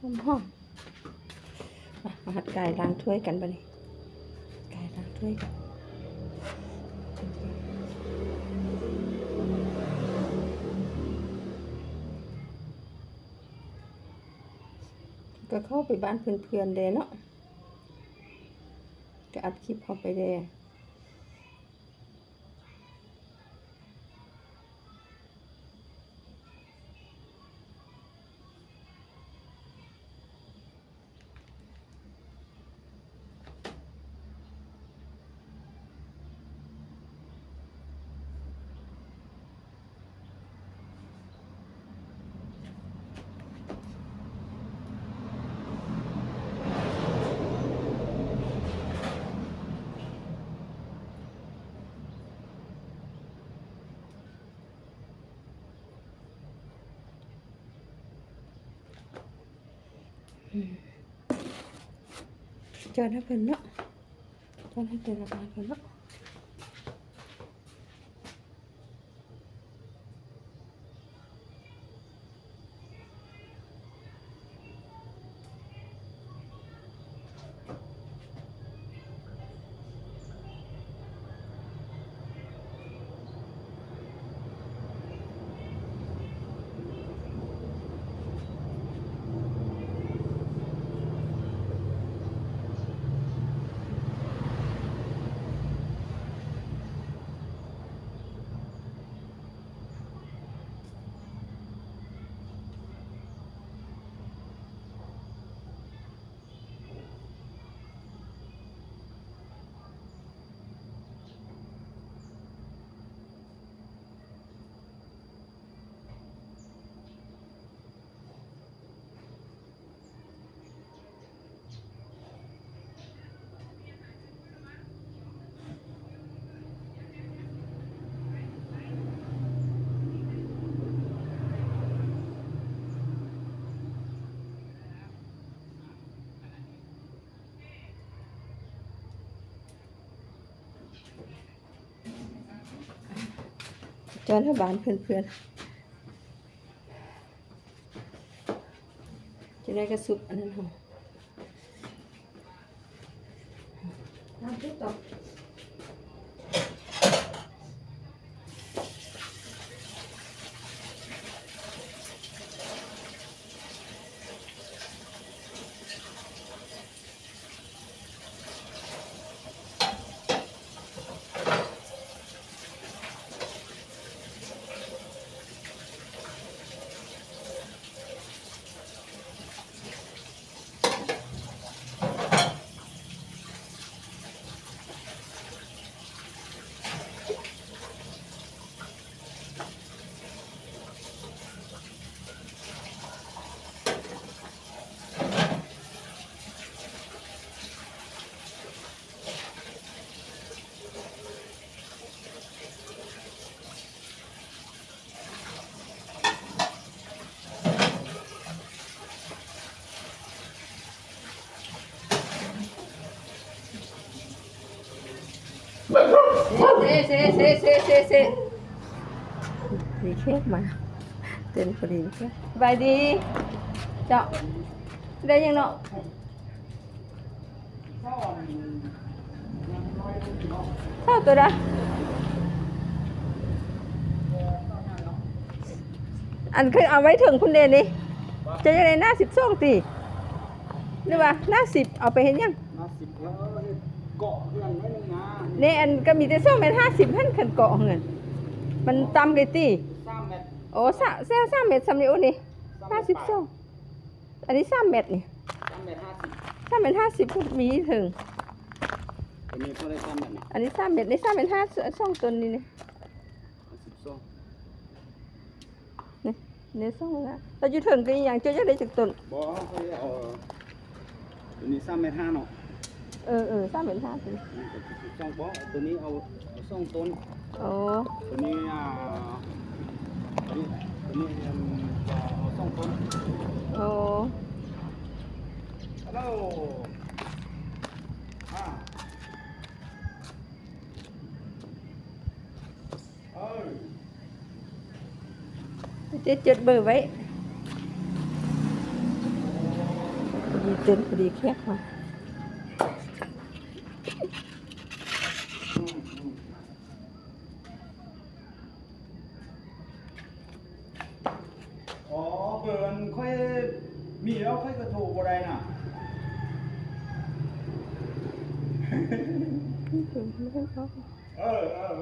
หอมมาหัดไก่ล้างถ้วยกันบ่นี่ไก่ล้างถ้วยกันก็เข้าไปบ้านเพื่อนๆเด้เนาะก็อัดคลิปเข้าไปเด้จอดให้เพิ่นเนาะจอดให้เพิ่นละบานเพิ่นเนาะจอดให้บ้านเพื่อนๆจะได้กระสุกอันนั้นหอมน้ำพริกตกเซมีเค้กมาเต็มพอดีเค้กสบายดีเจ้าได้ยังเนาะเท่าตัวละอันเคยเอาไว้ถึงคุณเดนนี่จะยังไงหน้า12 ตีหรือว่าหน้า10เอาไปเห็นยังหน้า10แล้วเกาะเพื่อนไว้นึงนะนี่อันก็มีแต่2.50 พันขันเกาะเงินมันตำเลยตี3 เมตรโอ้3 เมตรสำเนียงนี่52อันนี้3 เมตรนี่3 เมตร 3.50 มีถึงอันนี้ก็ได้3 เมตรอันนี้3 เมตรนี่3.5 2ตัวนี้นี่นี่2นะเราอยู่ถึงกันอย่างเจ้าจะได้จากต้นบ่เขาเอาตัวนี้3 เมตร 5เนาะ3.5ตัว2บ่ตัวนี้เอา2 ต้นโอ้ตัวนี้ตัวนี้เอา2 ต้นโอ้ฮัลโหลจะจดเบอร์ไว้ ดีเต้นพอดีแคกมา อ๋อเปิดค่อยมีแล้วค่อยกระโถบ่ได้น่ะ ไม่ต้อง เออ